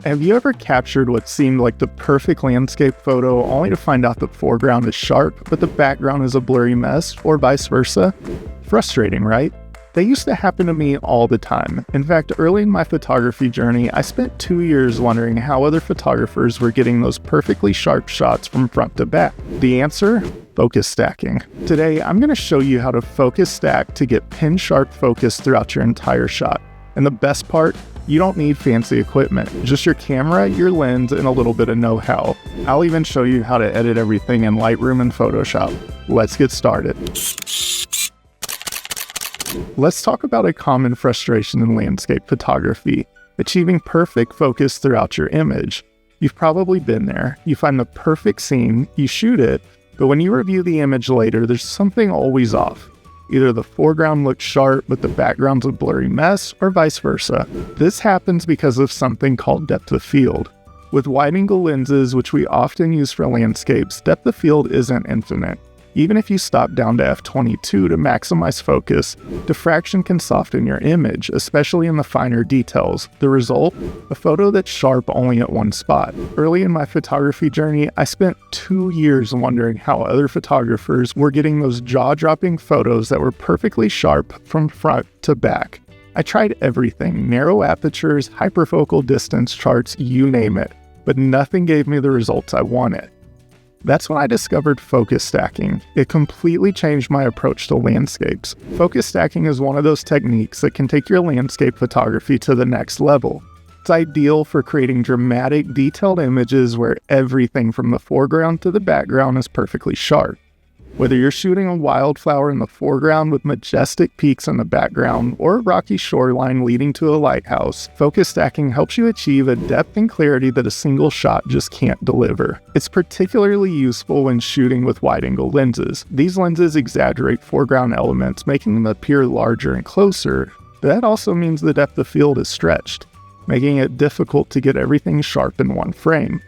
Have you ever captured what seemed like the perfect landscape photo only to find out the foreground is sharp, but the background is a blurry mess, or vice versa? Frustrating, right? They used to happen to me all the time. In fact, early in my photography journey, I spent 2 years wondering how other photographers were getting those perfectly sharp shots from front to back. The answer? Focus stacking. Today, I'm going to show you how to focus stack to get pin-sharp focus throughout your entire shot. And the best part? You don't need fancy equipment, just your camera, your lens, and a little bit of know-how. I'll even show you how to edit everything in Lightroom and Photoshop. Let's get started. Let's talk about a common frustration in landscape photography, achieving perfect focus throughout your image. You've probably been there. You find the perfect scene, you shoot it, but when you review the image later, there's something always off. Either the foreground looks sharp, but the background's a blurry mess, or vice versa. This happens because of something called depth of field. With wide-angle lenses, which we often use for landscapes, depth of field isn't infinite. Even if you stop down to f22 to maximize focus, diffraction can soften your image, especially in the finer details. The result? A photo that's sharp only at one spot. Early in my photography journey, I spent 2 years wondering how other photographers were getting those jaw-dropping photos that were perfectly sharp from front to back. I tried everything, narrow apertures, hyperfocal distance charts, you name it, but nothing gave me the results I wanted. That's when I discovered focus stacking. It completely changed my approach to landscapes. Focus stacking is one of those techniques that can take your landscape photography to the next level. It's ideal for creating dramatic, detailed images where everything from the foreground to the background is perfectly sharp. Whether you're shooting a wildflower in the foreground with majestic peaks in the background, or a rocky shoreline leading to a lighthouse, focus stacking helps you achieve a depth and clarity that a single shot just can't deliver. It's particularly useful when shooting with wide-angle lenses. These lenses exaggerate foreground elements, making them appear larger and closer, but that also means the depth of field is stretched, making it difficult to get everything sharp in one frame.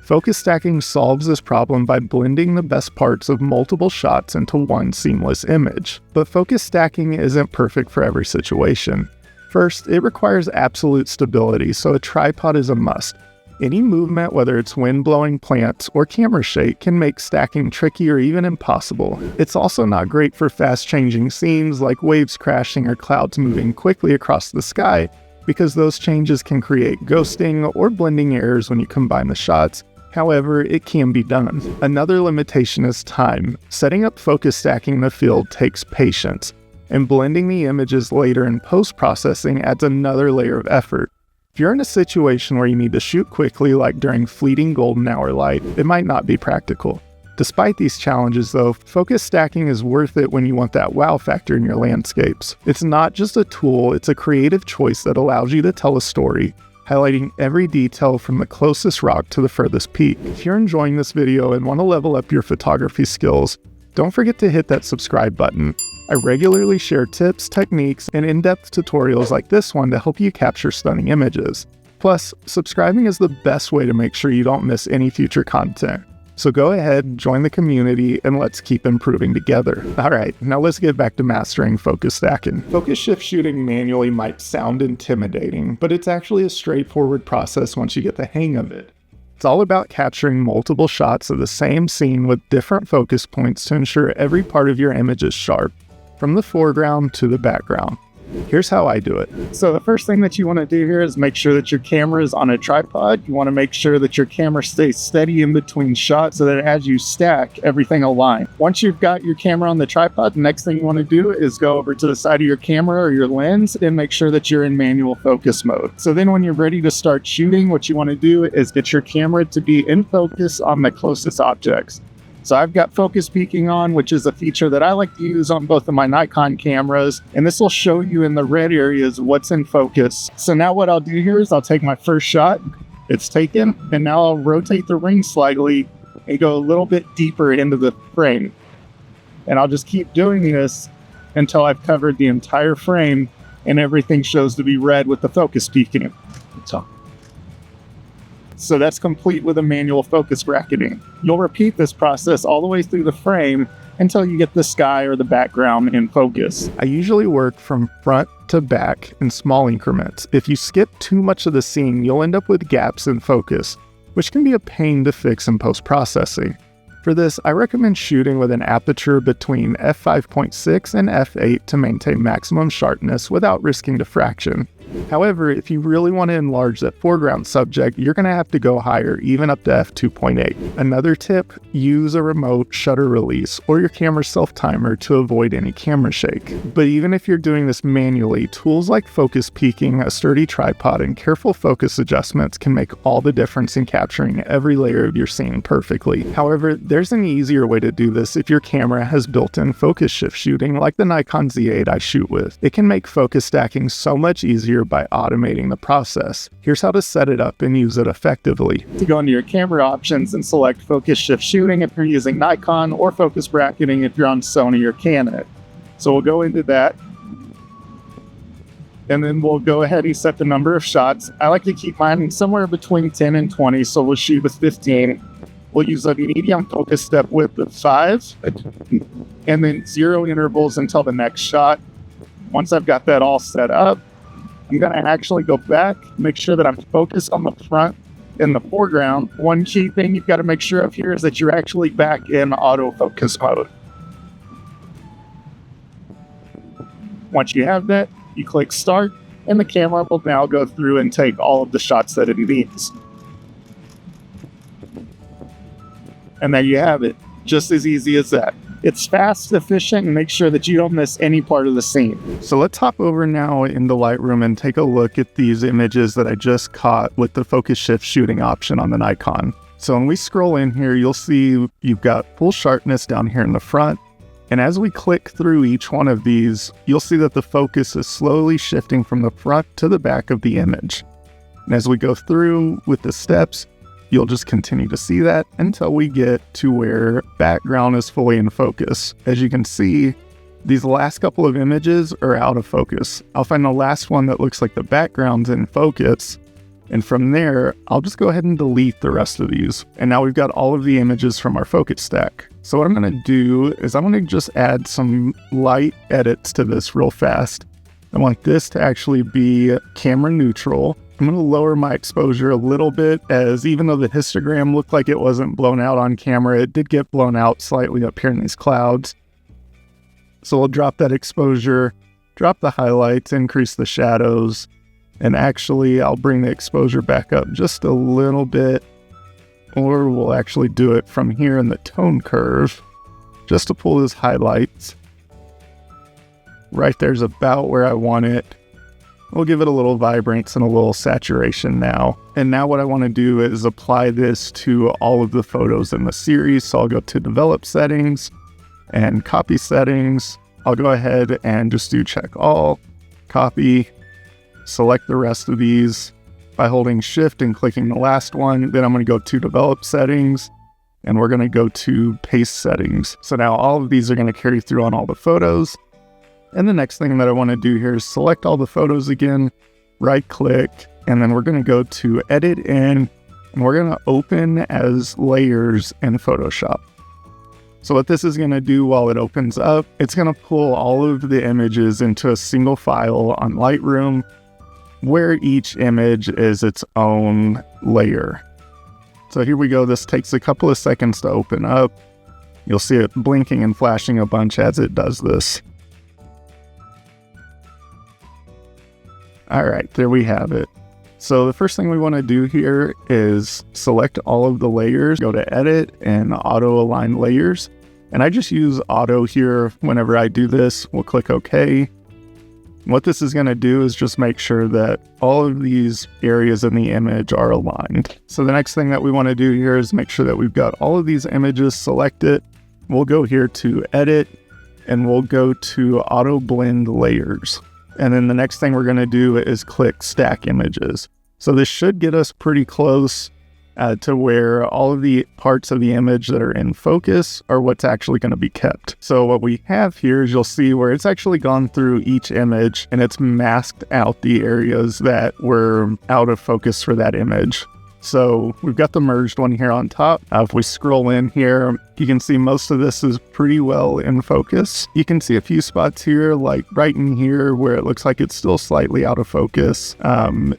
Focus stacking solves this problem by blending the best parts of multiple shots into one seamless image. But focus stacking isn't perfect for every situation. First, it requires absolute stability, so a tripod is a must. Any movement, whether it's wind blowing plants or camera shake, can make stacking tricky or even impossible. It's also not great for fast-changing scenes like waves crashing or clouds moving quickly across the sky, because those changes can create ghosting or blending errors when you combine the shots. However, it can be done. Another limitation is time. Setting up focus stacking in the field takes patience, and blending the images later in post-processing adds another layer of effort. If you're in a situation where you need to shoot quickly, like during fleeting golden hour light, it might not be practical. Despite these challenges though, focus stacking is worth it when you want that wow factor in your landscapes. It's not just a tool, it's a creative choice that allows you to tell a story, highlighting every detail from the closest rock to the furthest peak. If you're enjoying this video and want to level up your photography skills, don't forget to hit that subscribe button. I regularly share tips, techniques, and in-depth tutorials like this one to help you capture stunning images. Plus, subscribing is the best way to make sure you don't miss any future content. So go ahead, join the community, and let's keep improving together. Alright, now let's get back to mastering focus stacking. Focus shift shooting manually might sound intimidating, but it's actually a straightforward process once you get the hang of it. It's all about capturing multiple shots of the same scene with different focus points to ensure every part of your image is sharp, from the foreground to the background. Here's how I do it. So the first thing that you want to do here is make sure that your camera is on a tripod. You want to make sure that your camera stays steady in between shots so that as you stack, everything aligns. Once you've got your camera on the tripod, the next thing you want to do is go over to the side of your camera or your lens and make sure that you're in manual focus mode. So then when you're ready to start shooting, what you want to do is get your camera to be in focus on the closest objects. So I've got focus peaking on, which is a feature that I like to use on both of my Nikon cameras. And this will show you in the red areas what's in focus. So now what I'll do here is I'll take my first shot. It's taken. And now I'll rotate the ring slightly and go a little bit deeper into the frame. And I'll just keep doing this until I've covered the entire frame and everything shows to be red with the focus peaking. So that's complete with a manual focus bracketing. You'll repeat this process all the way through the frame until you get the sky or the background in focus. I usually work from front to back in small increments. If you skip too much of the scene, you'll end up with gaps in focus, which can be a pain to fix in post-processing. For this, I recommend shooting with an aperture between f5.6 and f8 to maintain maximum sharpness without risking diffraction. However, if you really want to enlarge that foreground subject, you're going to have to go higher, even up to f2.8. Another tip, use a remote shutter release or your camera's self-timer to avoid any camera shake. But even if you're doing this manually, tools like focus peaking, a sturdy tripod, and careful focus adjustments can make all the difference in capturing every layer of your scene perfectly. However, there's an easier way to do this if your camera has built-in focus shift shooting like the Nikon Z8 I shoot with. It can make focus stacking so much easier by automating the process. Here's how to set it up and use it effectively. To go into your camera options and select focus shift shooting if you're using Nikon, or focus bracketing if you're on Sony or Canon. So we'll go into that, and then we'll go ahead and set the number of shots. I like to keep mine somewhere between 10 and 20, so we'll shoot with 15. We'll use a medium focus step width of 5, and then 0 intervals until the next shot. Once I've got that all set up, I'm going to actually go back, make sure that I'm focused on the front and the foreground. One key thing you've got to make sure of here is that you're actually back in autofocus mode. Once you have that, you click start, and the camera will now go through and take all of the shots that it needs. And there you have it. Just as easy as that. It's fast, efficient, and make sure that you don't miss any part of the scene. So let's hop over now into Lightroom and take a look at these images that I just caught with the focus shift shooting option on the Nikon. So when we scroll in here, you'll see you've got full sharpness down here in the front. And as we click through each one of these, you'll see that the focus is slowly shifting from the front to the back of the image. And as we go through with the steps, you'll just continue to see that until we get to where background is fully in focus. As you can see, these last couple of images are out of focus. I'll find the last one that looks like the background's in focus, and from there, I'll just go ahead and delete the rest of these. And now we've got all of the images from our focus stack. So what I'm going to do is I'm going to just add some light edits to this real fast. I want this to actually be camera neutral. I'm going to lower my exposure a little bit, as even though the histogram looked like it wasn't blown out on camera, it did get blown out slightly up here in these clouds. So we'll drop that exposure, drop the highlights, increase the shadows, and actually I'll bring the exposure back up just a little bit, or we'll actually do it from here in the tone curve, just to pull those highlights. Right there's about where I want it. We'll give it a little vibrance and a little saturation now. And now what I want to do is apply this to all of the photos in the series. So I'll go to develop settings and copy settings. I'll go ahead and just do check all, copy, select the rest of these by holding shift and clicking the last one. Then I'm going to go to develop settings, and we're going to go to paste settings. So now all of these are going to carry through on all the photos. And the next thing that I want to do here is select all the photos again, right click, and then we're going to go to edit in, and we're going to open as layers in Photoshop. So what this is going to do while it opens up, it's going to pull all of the images into a single file on Lightroom, where each image is its own layer. So here we go. This takes a couple of seconds to open up. You'll see it blinking and flashing a bunch as it does this. All right, there we have it. So the first thing we want to do here is select all of the layers, go to edit and auto align layers. And I just use auto here whenever I do this. We'll click OK. What this is going to do is just make sure that all of these areas in the image are aligned. So the next thing that we want to do here is make sure that we've got all of these images selected. We'll go here to edit, and we'll go to auto blend layers. And then the next thing we're going to do is click stack images. So this should get us pretty close to where all of the parts of the image that are in focus are what's actually going to be kept. So what we have here is you'll see where it's actually gone through each image and it's masked out the areas that were out of focus for that image. So we've got the merged one here on top. If we scroll in here, you can see most of this is pretty well in focus. You can see a few spots here, like right in here where it looks like it's still slightly out of focus.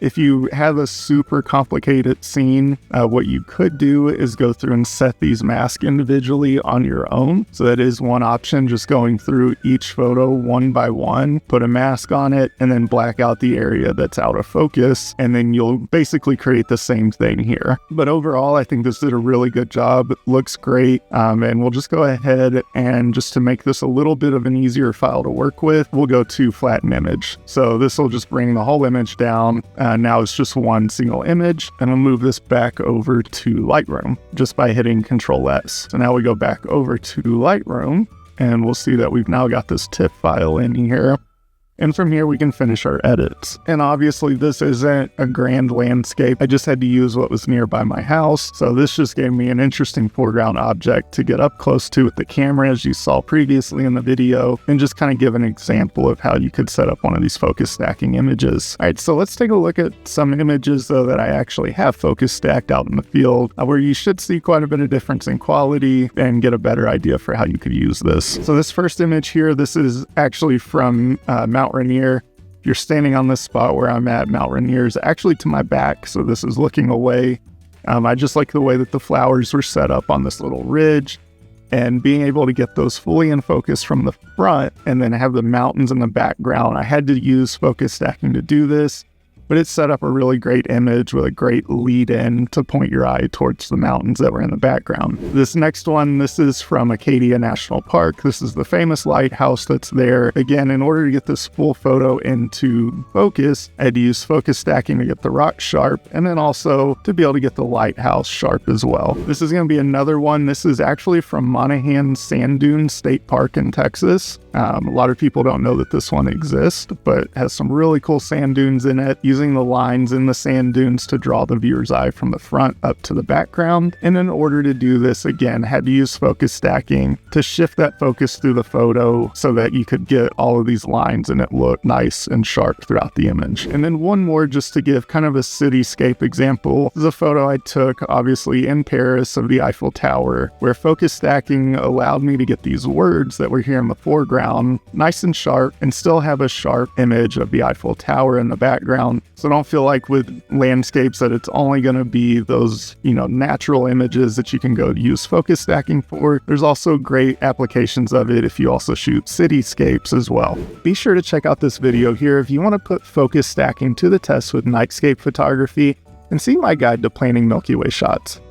If you have a super complicated scene, what you could do is go through and set these masks individually on your own. So that is one option, just going through each photo one by one, put a mask on it, and then black out the area that's out of focus. And then you'll basically create the same thing here. But overall, I think this did a really good job. It looks great. And we'll just go ahead and just to make this a little bit of an easier file to work with, we'll go to flatten image. So this will just bring the whole image down. Now it's just one single image, and I'll move this back over to Lightroom just by hitting Control S. So now we go back over to Lightroom, and we'll see that we've now got this TIFF file in here. And from here, we can finish our edits. And obviously, this isn't a grand landscape. I just had to use what was nearby my house. So this just gave me an interesting foreground object to get up close to with the camera, as you saw previously in the video, and just kind of give an example of how you could set up one of these focus stacking images. All right, so let's take a look at some images, though, that I actually have focus stacked out in the field, where you should see quite a bit of difference in quality and get a better idea for how you could use this. So this first image here, this is actually from Mount Rainier. If you're standing on this spot where I'm at, Mount Rainier is actually to my back, so this is looking away. I just like the way that the flowers were set up on this little ridge, and being able to get those fully in focus from the front and then have the mountains in the background. I had to use focus stacking to do this, but it set up a really great image with a great lead in to point your eye towards the mountains that were in the background. This next one, this is from Acadia National Park. This is the famous lighthouse that's there. Again, in order to get this full photo into focus, I had to use focus stacking to get the rock sharp, and then also to be able to get the lighthouse sharp as well. This is going to be another one. This is actually from Monahan Sand Dunes State Park in Texas. A lot of people don't know that this one exists, but it has some really cool sand dunes in it, using the lines in the sand dunes to draw the viewer's eye from the front up to the background. And in order to do this, again, had to use focus stacking to shift that focus through the photo so that you could get all of these lines and it looked nice and sharp throughout the image. And then one more just to give kind of a cityscape example. This is a photo I took, obviously, in Paris of the Eiffel Tower, where focus stacking allowed me to get these words that were here in the foreground nice and sharp and still have a sharp image of the Eiffel Tower in the background. So don't feel like with landscapes that it's only going to be those, natural images that you can go use focus stacking for. There's also great applications of it if you also shoot cityscapes as well. Be sure to check out this video here if you want to put focus stacking to the test with nightscape photography and see my guide to planning Milky Way shots.